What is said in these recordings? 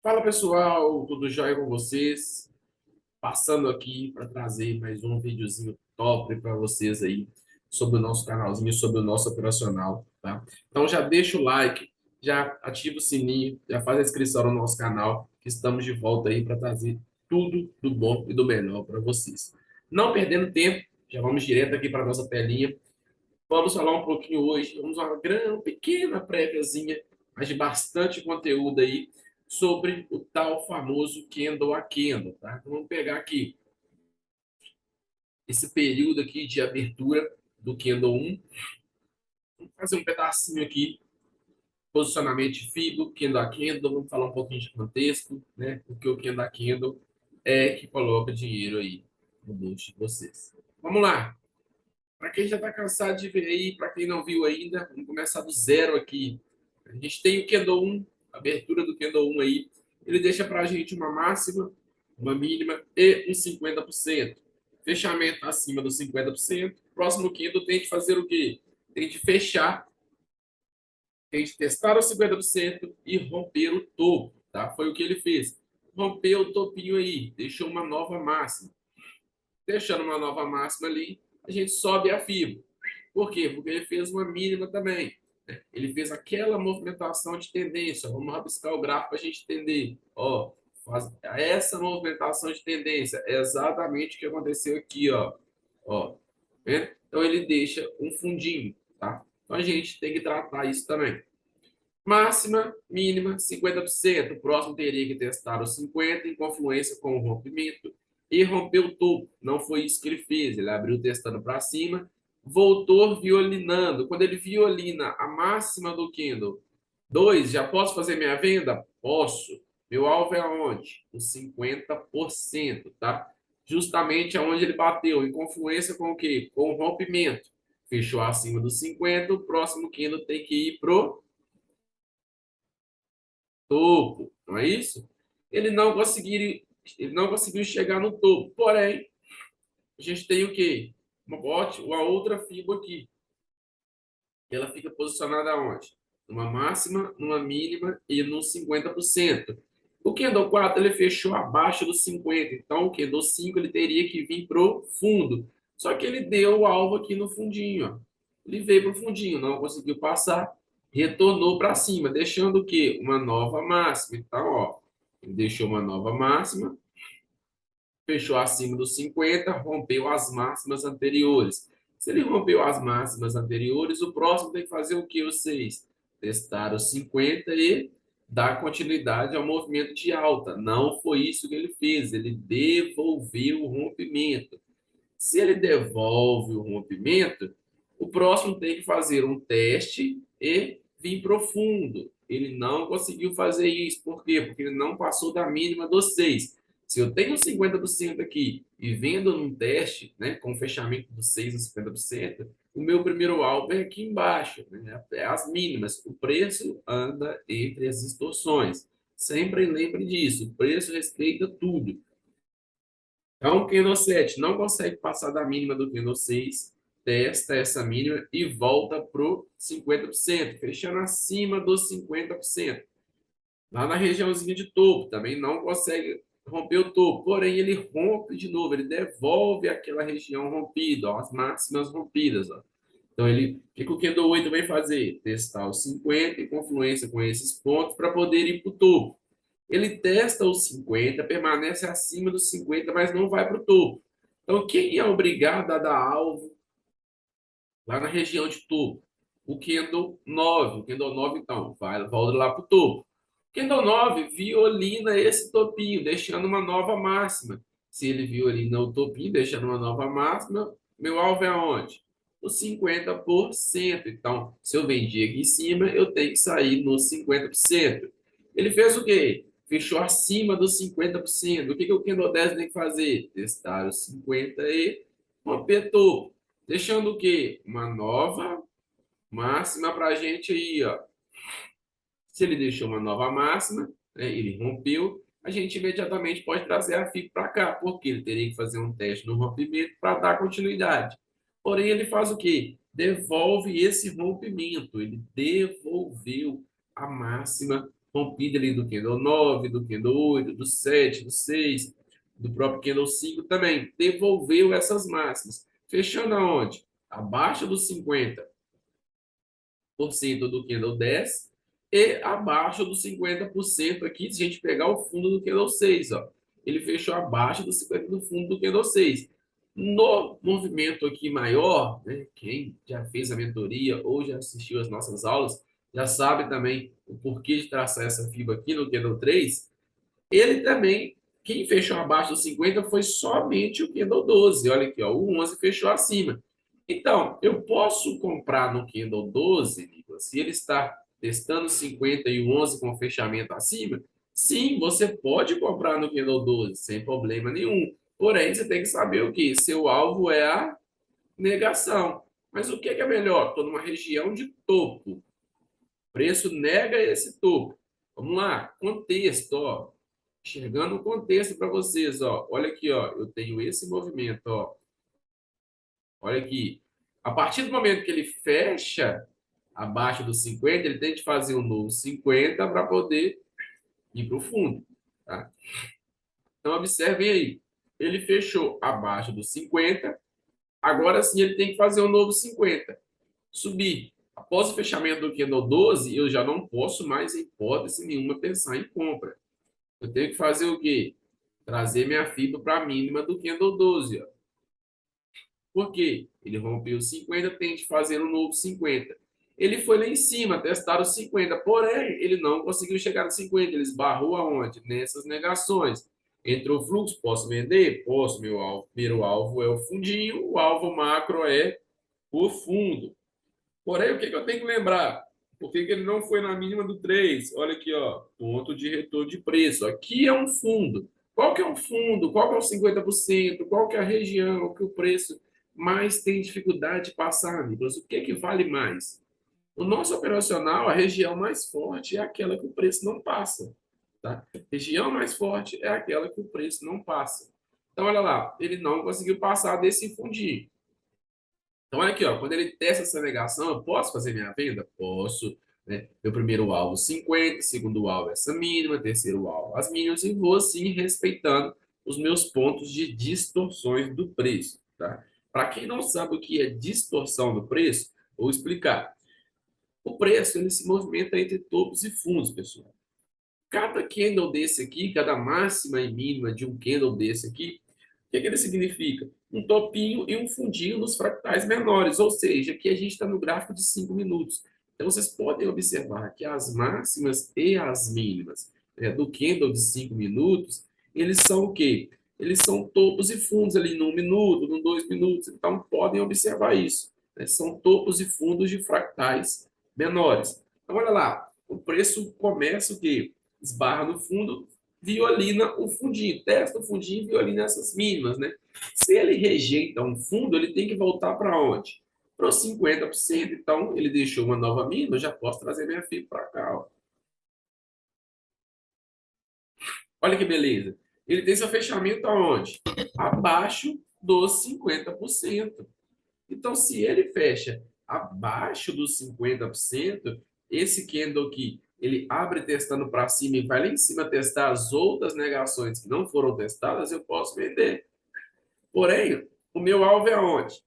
Fala pessoal, tudo jóia com vocês? Passando aqui para trazer mais um videozinho top para vocês aí sobre o nosso canalzinho, sobre o nosso operacional, tá? Então já deixa o like, já ativa o sininho, já faz a inscrição no nosso canal, que estamos de volta aí para trazer tudo do bom e do melhor para vocês. Não perdendo tempo, já vamos direto aqui para nossa telinha. Vamos falar um pouquinho hoje, vamos uma grande, pequena préviazinha, mas de bastante conteúdo aí, sobre o tal famoso Candle a Candle, tá? Então, vamos pegar aqui esse período aqui de abertura do Candle 1, vamos fazer um pedacinho aqui, posicionamento de FIBO, Candle a Candle, vamos falar um pouquinho de contexto, né? Porque o Candle a Candle é que coloca dinheiro aí no bolso de vocês. Vamos lá! Para quem já está cansado de ver aí, para quem não viu ainda, vamos começar do zero aqui. A gente tem o Candle 1, a abertura do Candle 1 aí. Ele deixa para a gente uma máxima, uma mínima e um 50%. Fechamento acima dos 50%. Próximo Candle tem que fazer o quê? Tem de fechar, tem de testar os 50% e romper o topo. Tá? Foi o que ele fez. Rompeu o topinho aí, deixou uma nova máxima. Deixando uma nova máxima ali, a gente sobe a FIBO. Por quê? Porque ele fez uma mínima também. Ele fez aquela movimentação de tendência. Vamos rabiscar o gráfico para a gente entender. Ó, essa movimentação de tendência é exatamente o que aconteceu aqui. Ó, né? Então ele deixa um fundinho. Tá? Então a gente tem que tratar isso também. Máxima, mínima, 50%. O próximo teria que testar os 50% em confluência com o rompimento e rompeu o topo. Não foi isso que ele fez. Ele abriu testando para cima, voltou violinando. Quando ele violina a máxima do candle 2, já posso fazer minha venda? Posso. Meu alvo é aonde? Os 50%, tá? Justamente aonde ele bateu, em confluência com o quê? Com o rompimento. Fechou acima dos 50, o próximo candle tem que ir pro topo, não é isso? Ele não conseguiu, ele não conseguiu chegar no topo. Porém, a gente tem o quê? Uma outra fibra aqui. Ela fica posicionada onde? Numa máxima, numa mínima e no 50%. O Candle 4 ele fechou abaixo dos 50, então o Candle 5 ele teria que vir pro fundo. Só que ele deu o alvo aqui no fundinho, ó. Ele veio pro fundinho, não conseguiu passar, retornou para cima, deixando o quê? Uma nova máxima. Então, ó, ele deixou uma nova máxima, fechou acima dos 50, rompeu as máximas anteriores. Se ele rompeu as máximas anteriores, o próximo tem que fazer o que vocês? Testar os 50 e dar continuidade ao movimento de alta. Não foi isso que ele fez, ele devolveu o rompimento. Se ele devolve o rompimento, o próximo tem que fazer um teste e vir profundo. Ele não conseguiu fazer isso. Por quê? Porque ele não passou da mínima dos 6. Se eu tenho 50% aqui e vendo num teste, né, com fechamento dos 6 a 50%, o meu primeiro alvo é aqui embaixo, né, é as mínimas. O preço anda entre as distorções. Sempre lembre disso. O preço respeita tudo. Então, o Candle 7 não consegue passar da mínima do Candle 6, testa essa mínima e volta para o 50%, fechando acima dos 50%. Lá na regiãozinha de topo, também não consegue romper o topo, porém ele rompe de novo, ele devolve aquela região rompida, ó, as máximas rompidas. Ó. Então, o que o Candle 8 vai fazer? Testar os 50 em confluência com esses pontos para poder ir para o topo. Ele testa os 50, permanece acima dos 50, mas não vai para o topo. Então, quem é obrigado a dar alvo lá na região de topo? O Candle 9. O Candle 9, então, volta lá para o topo. O Candle 9 violina esse topinho, deixando uma nova máxima. Se ele violina o topinho, deixando uma nova máxima, meu alvo é aonde? Os 50%. Então, se eu vendi aqui em cima, eu tenho que sair nos 50%. Ele fez o quê? Fechou acima dos 50%. O que o Candle 10 tem que fazer? Testar os 50 e romper topo. Deixando o quê? Uma nova máxima para a gente aí, ó. Se ele deixou uma nova máxima, né, ele rompeu, a gente imediatamente pode trazer a FIB para cá, porque ele teria que fazer um teste no rompimento para dar continuidade. Porém, ele faz o quê? Devolve esse rompimento, ele devolveu a máxima rompida ali do candle 9, do candle 8, do 7, do 6, do próprio candle 5 também. Devolveu essas máximas. Fechando aonde? Abaixo dos 50% do candle 10 e abaixo dos 50% aqui, se a gente pegar o fundo do candle 6, ó. Ele fechou abaixo dos 50% do fundo do candle 6. No movimento aqui maior, né, quem já fez a mentoria ou já assistiu às nossas aulas, já sabe também o porquê de traçar essa fibra aqui no candle 3. Ele também, quem fechou abaixo dos 50 foi somente o candle 12. Olha aqui, ó, o 11 fechou acima. Então, eu posso comprar no candle 12, Nicolas, se ele está testando 50 e o 11 com fechamento acima? Sim, você pode comprar no candle 12, sem problema nenhum. Porém, você tem que saber o que? Seu alvo é a negação. Mas o que é melhor? Estou numa região de topo. O preço nega esse topo. Vamos lá, contexto, ó. Enxergando o contexto para vocês, ó. Olha aqui, ó. Eu tenho esse movimento, ó. Olha aqui. A partir do momento que ele fecha abaixo dos 50, ele tem que fazer um novo 50 para poder ir para o fundo, tá? Então, observem aí. Ele fechou abaixo dos 50, agora sim ele tem que fazer um novo 50. Subir. Após o fechamento do candle 12, eu já não posso mais, em hipótese nenhuma, pensar em compra. Eu tenho que fazer o quê? Trazer minha fibra para a mínima do candle 12. Ó. Por quê? Ele rompeu 50, tem que fazer um novo 50. Ele foi lá em cima, testar os 50, porém, ele não conseguiu chegar nos 50. Ele esbarrou aonde? Nessas negações. Entrou fluxo, posso vender? Posso, meu alvo. Primeiro alvo é o fundinho, o alvo macro é o fundo. Porém, o que eu tenho que lembrar? Por que ele não foi na mínima do 3? Olha aqui, ó, ponto de retorno de preço. Aqui é um fundo. Qual que é um fundo? Qual que é o 50%? Qual que é a região que o preço mais tem dificuldade de passar, amigos? O que vale mais? O nosso operacional, a região mais forte é aquela que o preço não passa. Tá? A região mais forte é aquela que o preço não passa. Então, olha lá, ele não conseguiu passar desse fundinho. Então, olha aqui, ó, quando ele testa essa negação, eu posso fazer minha venda? Posso. Né? Meu primeiro alvo, 50, segundo alvo, essa mínima, terceiro alvo, as mínimas, e vou, sim, respeitando os meus pontos de distorções do preço. Tá? Para quem não sabe o que é distorção do preço, vou explicar. O preço ele se movimenta entre topos e fundos, pessoal. Cada candle desse aqui, cada máxima e mínima de um candle desse aqui, o que ele significa? Um topinho e um fundinho nos fractais menores, ou seja, aqui a gente está no gráfico de 5 minutos. Então, vocês podem observar que as máximas e as mínimas, né, do candle de 5 minutos, eles são o quê? Eles são topos e fundos ali no 1 minuto, no 2 minutos. Então, podem observar isso. Né? São topos e fundos de fractais menores. Então, olha lá, o preço começa o quê? Esbarra no fundo, violina o fundinho, testa o fundinho e violina essas mínimas, né? Se ele rejeita um fundo, ele tem que voltar para onde? Para os 50%. Então, ele deixou uma nova mínima, eu já posso trazer minha FIB para cá. Ó. Olha que beleza. Ele tem seu fechamento aonde? Abaixo dos 50%. Então, se ele fecha abaixo dos 50%, esse candle aqui, ele abre testando para cima e vai lá em cima testar as outras negações que não foram testadas, eu posso vender. Porém, o meu alvo é aonde?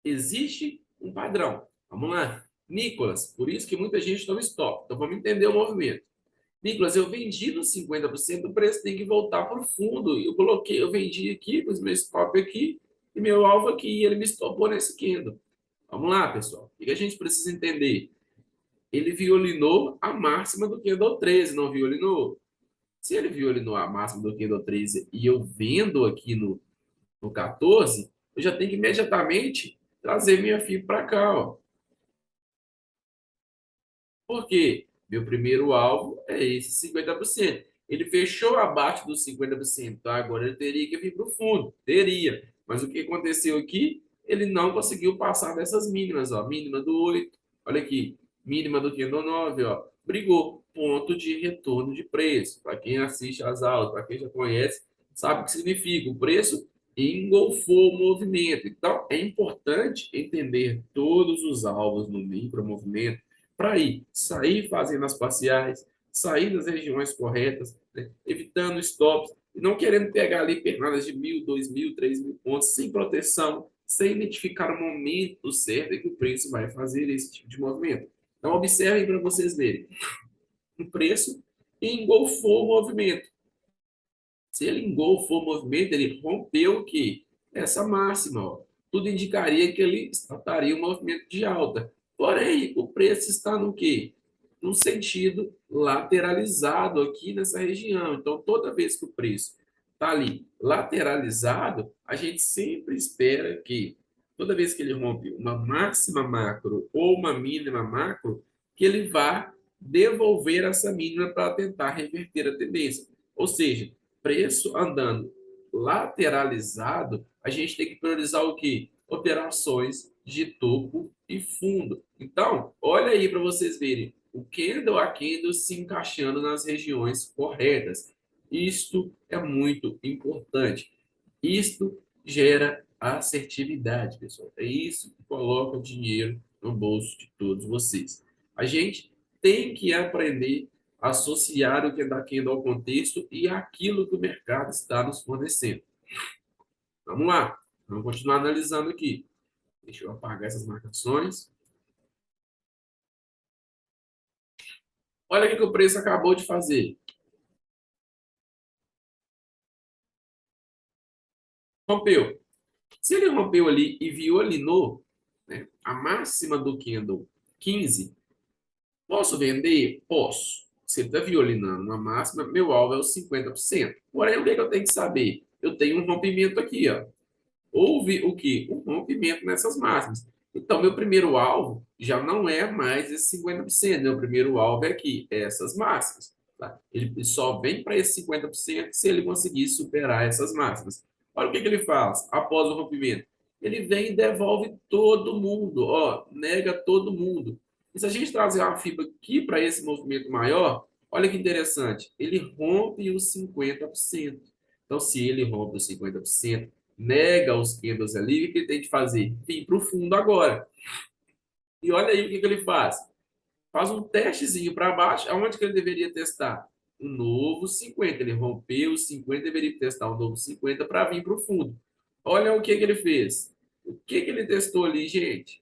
Existe um padrão. Vamos lá. Nicolas, por isso que muita gente toma stop. Então, vamos entender o movimento. Nicolas, eu vendi nos 50%, o preço tem que voltar para o fundo. Eu vendi aqui, com os meus stop aqui, e meu alvo aqui, e ele me stopou nesse candle. Vamos lá, pessoal. O que a gente precisa entender? Ele violinou a máxima do candle 13, não violinou? Se ele violinou a máxima do candle 13 e eu vendo aqui no 14, eu já tenho que imediatamente trazer minha FIB para cá, ó. Por quê? Meu primeiro alvo é esse 50%. Ele fechou abaixo dos 50%, tá? Agora ele teria que vir para o fundo. Teria. Mas o que aconteceu aqui? Ele não conseguiu passar dessas mínimas, ó. Mínima do 8. Olha aqui. Mínima do candle 9, ó. Brigou. Ponto de retorno de preço. Para quem assiste às aulas, para quem já conhece, sabe o que significa. O preço engolfou o movimento. Então, é importante entender todos os alvos no micromovimento para ir sair fazendo as parciais, sair das regiões corretas, né? Evitando stops, e não querendo pegar ali pernadas de 1.000, 2.000, 3.000 pontos, sem proteção, sem identificar o momento certo em que o preço vai fazer esse tipo de movimento. Então, observem para vocês verem. O preço engolfou o movimento. Se ele engolfou o movimento, ele rompeu o quê? Essa máxima. Ó. Tudo indicaria que ele estaria um movimento de alta. Porém, o preço está no quê? No sentido lateralizado aqui nessa região. Então, toda vez que o preço está ali lateralizado, a gente sempre espera que, toda vez que ele rompe uma máxima macro ou uma mínima macro, que ele vá devolver essa mínima para tentar reverter a tendência. Ou seja, preço andando lateralizado, a gente tem que priorizar o quê? Operações de topo e fundo. Então, olha aí para vocês verem o candle a candle se encaixando nas regiões corretas. Isto é muito importante. Isto gera assertividade, pessoal. É isso que coloca dinheiro no bolso de todos vocês. A gente tem que aprender a associar o que é daquilo ao contexto e aquilo que o mercado está nos fornecendo. Vamos lá, vamos continuar analisando aqui. Deixa eu apagar essas marcações. Olha o que o preço acabou de fazer. Rompeu. Se ele rompeu ali e violinou, né, a máxima do candle 15, posso vender? Posso. Se ele está violinando uma máxima, meu alvo é os 50%. Porém, o que eu tenho que saber? Eu tenho um rompimento aqui, ó. Houve o quê? Um rompimento nessas máximas. Então, meu primeiro alvo já não é mais esse 50%. Meu primeiro alvo é aqui, essas máximas. Tá? Ele só vem para esse 50% se ele conseguir superar essas máximas. Olha o que ele faz após o rompimento. Ele vem e devolve todo mundo, ó, nega todo mundo. E se a gente trazer uma fibra aqui para esse movimento maior, olha que interessante, ele rompe os 50%. Então, se ele rompe os 50%, nega os candles ali, o que ele tem que fazer? Vir para o fundo agora. E olha aí o que ele faz. Faz um testezinho para baixo, aonde que ele deveria testar? Um novo 50. Ele rompeu os 50, deveria testar um novo 50 para vir para o fundo. Olha o que ele fez. O que ele testou ali, gente?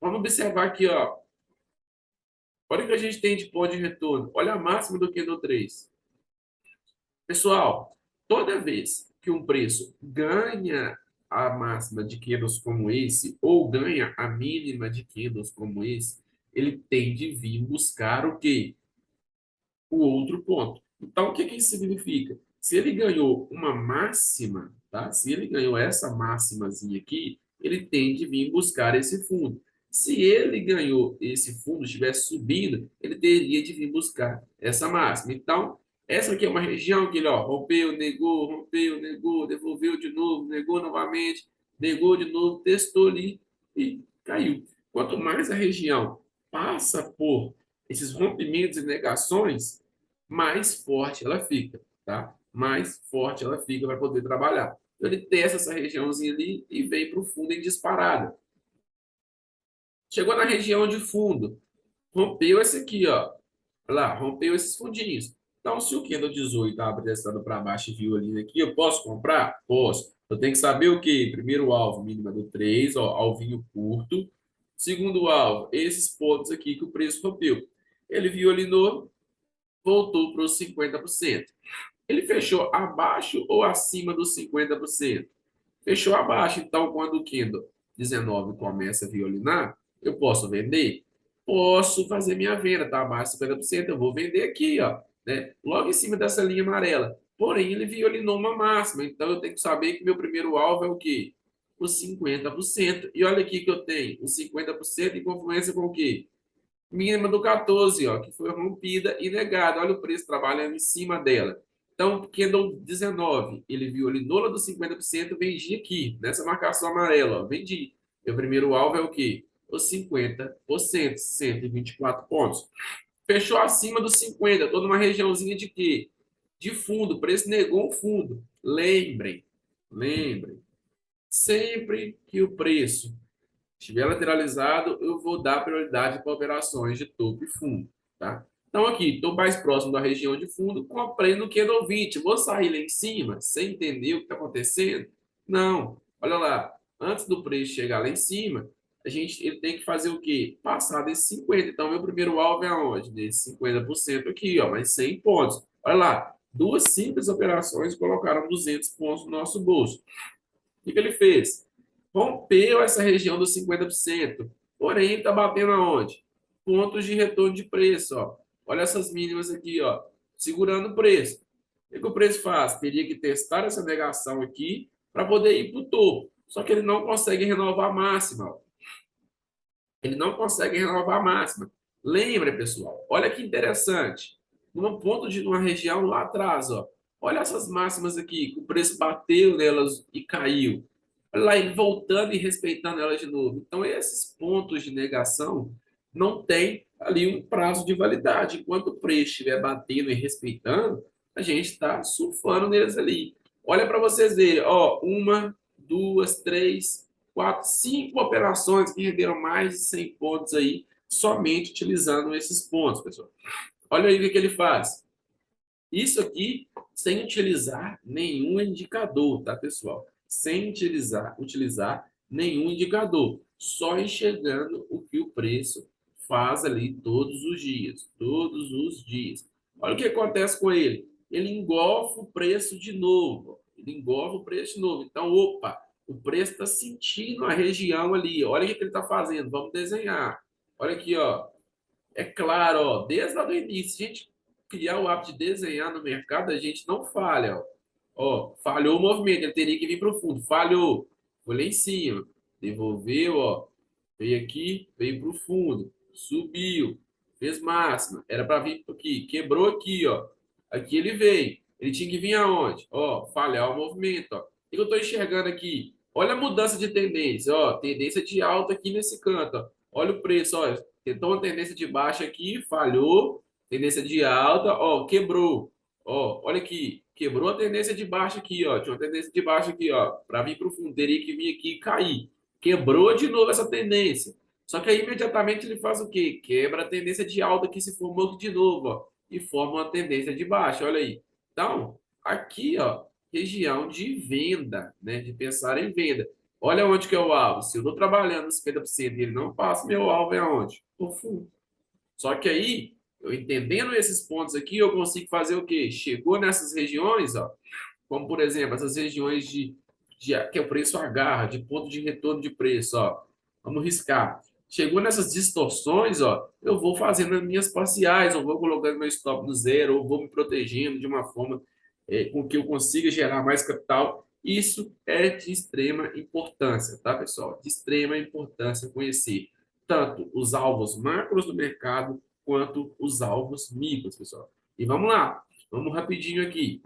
Vamos observar aqui, ó. Olha o que a gente tem de ponto de retorno. Olha a máxima do candle 3. Pessoal, toda vez que um preço ganha a máxima de candles como esse, ou ganha a mínima de candles como esse, ele tem de vir buscar o quê? O outro ponto. Então, o que isso significa? Se ele ganhou uma máxima, tá? Se ele ganhou essa máximazinha aqui, ele tem de vir buscar esse fundo. Se ele ganhou esse fundo, estivesse subindo, ele teria de vir buscar essa máxima. Então, essa aqui é uma região que ele ó, rompeu, negou, devolveu de novo, negou novamente, negou de novo, testou ali e caiu. Quanto mais a região passa por esses rompimentos e negações, mais forte ela fica, tá? Mais forte ela fica para poder trabalhar. Então, ele testa essa regiãozinha ali e vem para o fundo em disparada. Chegou na região de fundo, rompeu esse aqui, ó. Olha lá, rompeu esses fundinhos. Então, se o candle 18 abre testando para baixo e viu ali aqui, eu posso comprar? Posso. Eu tenho que saber o quê? Primeiro alvo, mínima do 3, ó, alvinho curto. Segundo alvo, esses pontos aqui que o preço rompeu. Ele violinou, voltou para os 50%. Ele fechou abaixo ou acima dos 50%? Fechou abaixo. Então, quando o Kindle 19 começa a violinar, eu posso vender? Posso fazer minha venda, está abaixo de 50%, eu vou vender aqui, ó, né? Logo em cima dessa linha amarela. Porém, ele violinou uma máxima, então eu tenho que saber que meu primeiro alvo é o quê? Os 50%. E olha aqui que eu tenho, os 50% em confluência com o quê? Mínima do 14, ó, que foi rompida e negada. Olha o preço trabalhando em cima dela. Então, candle 19, ele violinou lá dos 50%, vendi aqui, nessa marcação amarela, ó, vendi. Meu primeiro alvo é o quê? Os 50%, 124 pontos. Fechou acima dos 50, estou numa regiãozinha de quê? De fundo, o preço negou um fundo. Lembrem, sempre que o preço estiver lateralizado, eu vou dar prioridade para operações de topo e fundo, tá? Então, aqui, estou mais próximo da região de fundo, comprei no candle 20. Vou sair lá em cima sem entender o que está acontecendo? Não. Olha lá, antes do preço chegar lá em cima, ele tem que fazer o quê? Passar desses 50. Então, meu primeiro alvo é aonde? Nesse 50% aqui, ó, mais 100 pontos. Olha lá, duas simples operações colocaram 200 pontos no nosso bolso. O que ele fez? Rompeu essa região dos 50%, porém está batendo aonde? Pontos de retorno de preço, ó. Olha essas mínimas aqui, ó, segurando o preço. O que o preço faz? Teria que testar essa negação aqui para poder ir para o topo. Só que ele não consegue renovar a máxima, ó. Ele não consegue renovar a máxima. Lembra, pessoal? Olha que interessante. Num ponto de uma região lá atrás, ó. Olha essas máximas aqui, que o preço bateu nelas e caiu. Olha lá, ele voltando e respeitando elas de novo. Então, esses pontos de negação não tem ali um prazo de validade. Enquanto o preço estiver batendo e respeitando, a gente está surfando neles ali. Olha para vocês verem, ó, uma, duas, três, quatro, cinco operações que renderam mais de 100 pontos aí, somente utilizando esses pontos, pessoal. Olha aí o que ele faz. Isso aqui sem utilizar nenhum indicador, tá, pessoal? Sem utilizar nenhum indicador, só enxergando o que o preço faz ali todos os dias, todos os dias. Olha o que acontece com ele. Ele engolfa o preço de novo. Ele engolfa o preço de novo. Então, opa, o preço está sentindo a região ali. Olha o que ele está fazendo. Vamos desenhar. Olha aqui, ó. É claro, ó, desde lá do início, se a gente criar o hábito de desenhar no mercado, a gente não falha. Ó, falhou o movimento, ele teria que vir para o fundo. Falhou, foi lá em cima. Devolveu, ó, veio aqui, veio para o fundo. Subiu, fez máxima. Era para vir aqui, quebrou aqui, ó. Aqui ele veio. Ele tinha que vir aonde? Ó, falhar o movimento, ó. O que eu estou enxergando aqui? Olha a mudança de tendência, ó. Tendência de alta aqui nesse canto, ó. Olha o preço, ó. Tentou uma tendência de baixa aqui, falhou. Tendência de alta, ó, quebrou. Ó, olha aqui, quebrou a tendência de baixa aqui, ó. Tinha uma tendência de baixa aqui, ó. Para vir para o fundo, teria que vir aqui e cair. Quebrou de novo essa tendência. Só que aí imediatamente ele faz o quê? Quebra a tendência de alta que se formou aqui de novo, ó. E forma uma tendência de baixa, olha aí. Então, aqui, ó, região de venda, né? De pensar em venda. Olha onde que é o alvo. Se eu estou trabalhando 50% e ele não passa, meu alvo é onde? No fundo. Só que aí, eu entendendo esses pontos aqui, eu consigo fazer o quê? Chegou nessas regiões, ó, como por exemplo, essas regiões que é o preço agarra, de ponto de retorno de preço, ó. Vamos riscar. Chegou nessas distorções, ó, eu vou fazendo as minhas parciais, eu vou colocando meu stop no zero, ou vou me protegendo de uma forma com que eu consiga gerar mais capital. Isso é de extrema importância, tá, pessoal? De extrema importância conhecer tanto os alvos macros do mercado quanto os alvos micros, pessoal. E vamos lá, vamos rapidinho aqui.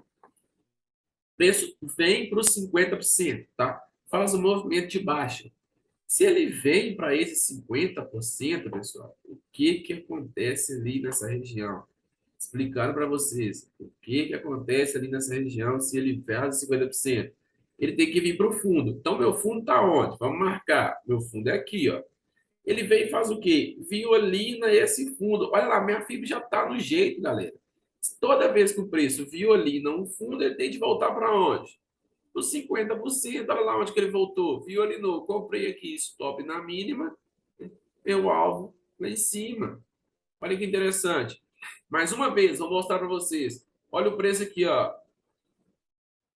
Preço vem para os 50%, tá? Faz o movimento de baixa. Se ele vem para esse 50%, pessoal, o que que acontece ali nessa região? Explicando para vocês o que que acontece ali nessa região se ele faz 50%. Ele tem que vir para o fundo. Então, meu fundo está onde? Vamos marcar. Meu fundo é aqui, ó. Ele vem e faz o quê? Violina esse fundo. Olha lá, minha FIB já está no jeito, galera. Toda vez que o preço violina um fundo, ele tem de voltar para onde? Os 50%, olha lá onde que ele voltou. Violinou, comprei aqui, stop na mínima, meu alvo lá em cima. Olha que interessante. Mais uma vez, vou mostrar para vocês. Olha o preço aqui, ó.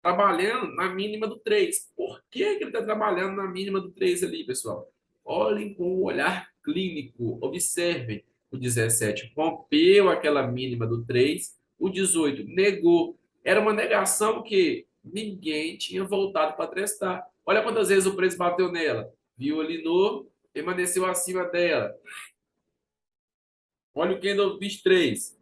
Trabalhando na mínima do 3. Por que que ele está trabalhando na mínima do 3 ali, pessoal? Olhem com o olhar clínico. Observem. O 17 rompeu aquela mínima do 3. O 18 negou. Era uma negação que ninguém tinha voltado para testar. Olha quantas vezes o preço bateu nela. Violinou, permaneceu acima dela. Olha o candle 23.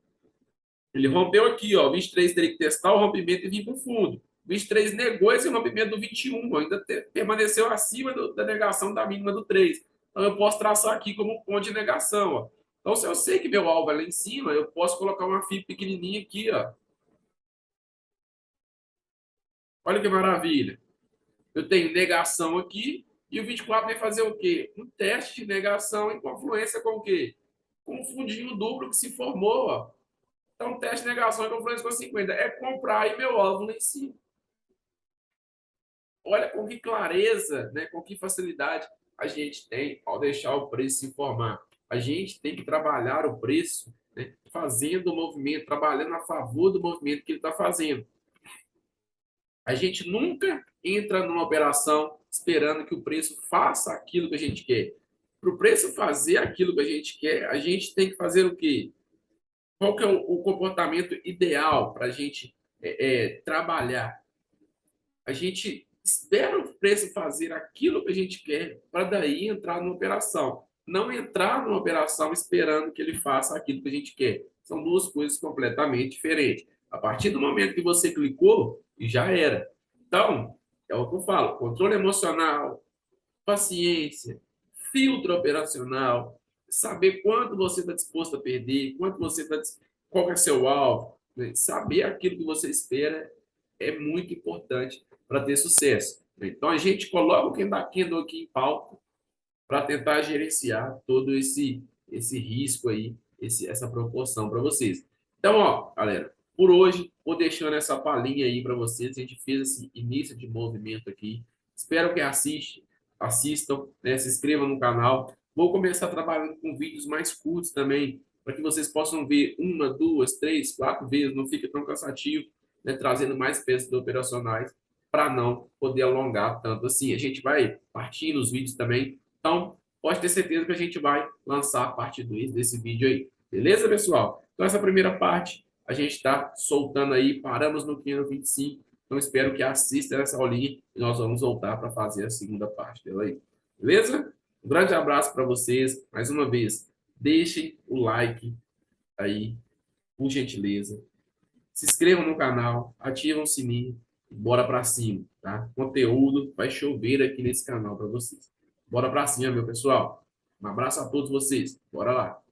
Ele rompeu aqui, ó. O 23 teria que testar o rompimento e vir para o fundo. O 23 negou esse rompimento do 21, ainda permaneceu acima da negação da mínima do 3. Então, eu posso traçar aqui como ponto de negação, ó. Então, se eu sei que meu alvo é lá em cima, eu posso colocar uma FIB pequenininha aqui, ó. Olha que maravilha. Eu tenho negação aqui e o 24 vai fazer o quê? Um teste de negação em confluência com o quê? com o fundinho duplo que se formou, ó. Então, teste de negação e confluência com 50 é comprar aí meu óvulo em si. Olha com que clareza, né, com que facilidade a gente tem ao deixar o preço se formar. A gente tem que trabalhar o preço, né, fazendo o movimento, trabalhando a favor do movimento que ele está fazendo. A gente nunca entra numa operação esperando que o preço faça aquilo que a gente quer. Para o preço fazer aquilo que a gente quer, a gente tem que fazer o quê? Qual que é o comportamento ideal para a gente trabalhar? A gente espera o preço fazer aquilo que a gente quer para daí entrar numa operação. Não entrar numa operação esperando que ele faça aquilo que a gente quer. São duas coisas completamente diferentes. A partir do momento que você clicou, já era. Então, é o que eu falo: controle emocional, paciência, filtro operacional, saber quanto você está disposto a perder, quanto você está, qual é o seu alvo, né? Saber aquilo que você espera é muito importante para ter sucesso. Então, a gente coloca o Kendall aqui em pauta para tentar gerenciar todo esse risco aí, essa proporção para vocês. Então, ó, galera, por hoje, vou deixando essa palhinha aí para vocês. A gente fez esse início de movimento aqui. Espero que assistam, né? Se inscrevam no canal. Vou começar trabalhando com vídeos mais curtos também, para que vocês possam ver uma, duas, três, quatro vezes, não fica tão cansativo, né? Trazendo mais peças operacionais para não poder alongar tanto assim. A gente vai partir nos vídeos também. Então, pode ter certeza que a gente vai lançar a parte 2 desse vídeo aí. Beleza, pessoal? Então, essa primeira parte a gente está soltando aí. Paramos no 525. Então, espero que assista essa aulinha e nós vamos voltar para fazer a segunda parte dela aí. Beleza? Um grande abraço para vocês. Mais uma vez, deixem o like aí, por gentileza. Se inscrevam no canal, ativam o sininho e bora para cima, tá? Conteúdo vai chover aqui nesse canal para vocês. Bora para cima, meu pessoal. Um abraço a todos vocês. Bora lá.